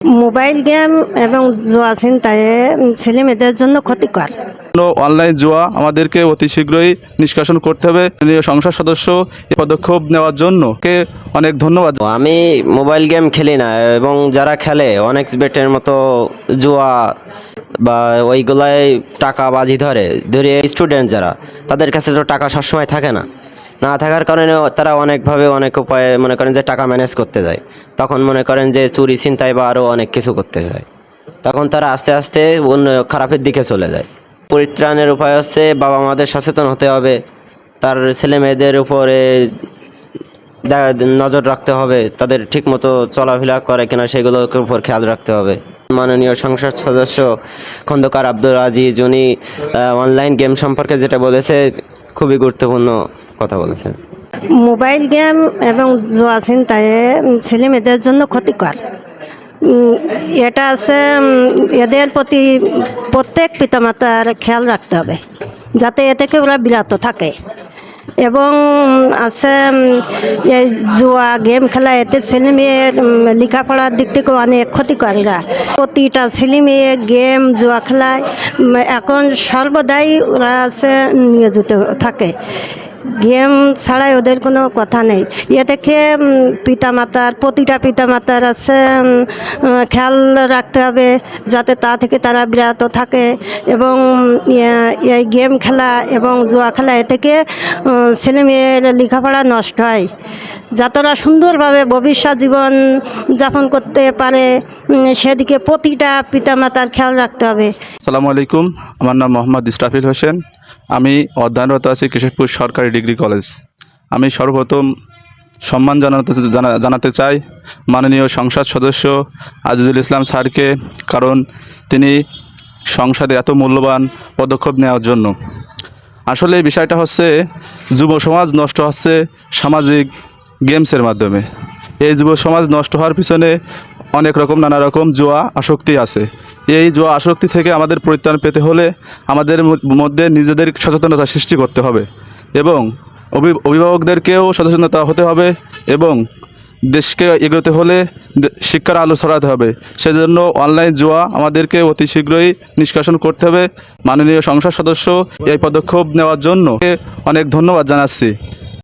Mobile game এবং জুয়া ছিনতাই ছেলেমেয়েদের জন্য ক্ষতিকর। অনলাইন জুয়া আমাদেরকে অতি শীঘ্রই নিষ্কাশন করতে হবে। সংসদ সদস্য এই পদক্ষেপ নেওয়ার জন্য কে অনেক ধন্যবাদ। আমি মোবাইল গেম খেলি না, এবং যারা খেলে অনেক বেটের মতো জুয়া বা ওইগুলাই টাকা বাজি ধরে স্টুডেন্ট যারা, তাদের কাছে তো টাকা সবসময় থাকে না। না থাকার কারণে তারা অনেকভাবে অনেক উপায়ে মনে করেন যে টাকা ম্যানেজ করতে যায়। তখন মনে করেন যে চুরি ছিনতাই বা আরও অনেক কিছু করতে যায়। তখন তারা আস্তে আস্তে অন্য খারাপের দিকে চলে যায়। পরিত্রাণের উপায় হচ্ছে বাবা মাদের সচেতন হতে হবে, তার ছেলে মেয়েদের উপরে নজর রাখতে হবে, তাদের ঠিকমতো চলাফেরা করে কিনা সেগুলোর উপর খেয়াল রাখতে হবে। মাননীয় সংসদ সদস্য খন্দকার আব্দুল আজিজ উনি অনলাইন গেম সম্পর্কে যেটা বলেছে খুবই গুরুত্বপূর্ণ কথা বলেছেন। মোবাইল গেম এবং জুয়া ছিনতাই ছেলেমেয়েদের জন্য ক্ষতিকর। এটা আছে এদের প্রতি প্রত্যেক পিতামাতার খেয়াল রাখতে হবে যাতে এ থেকে ওরা বিরত থাকে। এবং আছে এই জুয়া গেম খেলা এতে ছেলে মেয়ের লেখাপড়ার দিক থেকে অনেক ক্ষতিকর। এরা প্রতিটা ছেলে মেয়ে গেম জুয়া খেলায় এখন সর্বদাই ওরা আছে নিয়োজিত থাকে। গেম ছাড়াই ওদের কোনো কথা নেই। এ থেকে প্রতিটা পিতামাতার আছে খেয়াল রাখতে হবে যাতে তা থেকে তারা বিরত থাকে। এবং এই গেম খেলা এবং জুয়া খেলা এ থেকে ছেলে মেয়ের লেখাপড়া নষ্ট হয়, যাতে ওরা সুন্দরভাবে ভবিষ্যৎ জীবন যাপন করতে পারে সেদিকে প্রতিটা পিতামাতার খেয়াল রাখতে হবে। আসসালামু আলাইকুম, আমার নাম মোহাম্মদ ইসরাফিল হোসেন। আমি অধ্যয়নরত আছি কেশবপুর সরকারি ডিগ্রি কলেজ। আমি সর্বপ্রথম সম্মান জানাতে চাই মাননীয় সংসদ সদস্য আজিজুল ইসলাম স্যারকে, কারণ তিনি সংসদে এত মূল্যবান পদক্ষেপ নেওয়ার জন্য। আসলে এই বিষয়টা হচ্ছে যুব সমাজ নষ্ট হচ্ছে সামাজিক গেমসের মাধ্যমে। এই যুব সমাজ নষ্ট হওয়ার পিছনে অনেক রকম নানা রকম জুয়া আসক্তি আছে। এই জুয়া আসক্তি থেকে আমাদের পরিত্রাণ পেতে হলে আমাদের মধ্যে নিজেদের সচেতনতা সৃষ্টি করতে হবে এবং অভিভাবকদেরকেও সচেতনতা হতে হবে এবং দেশকে এগোতে হলে শিক্ষার আলো ছড়াতে হবে। সেজন্য অনলাইন জুয়া আমাদেরকে অতি শীঘ্রই নিষ্কাশন করতে হবে। মাননীয় সংসদ সদস্য এই পদক্ষেপ নেওয়ার জন্য অনেক ধন্যবাদ জানাচ্ছি।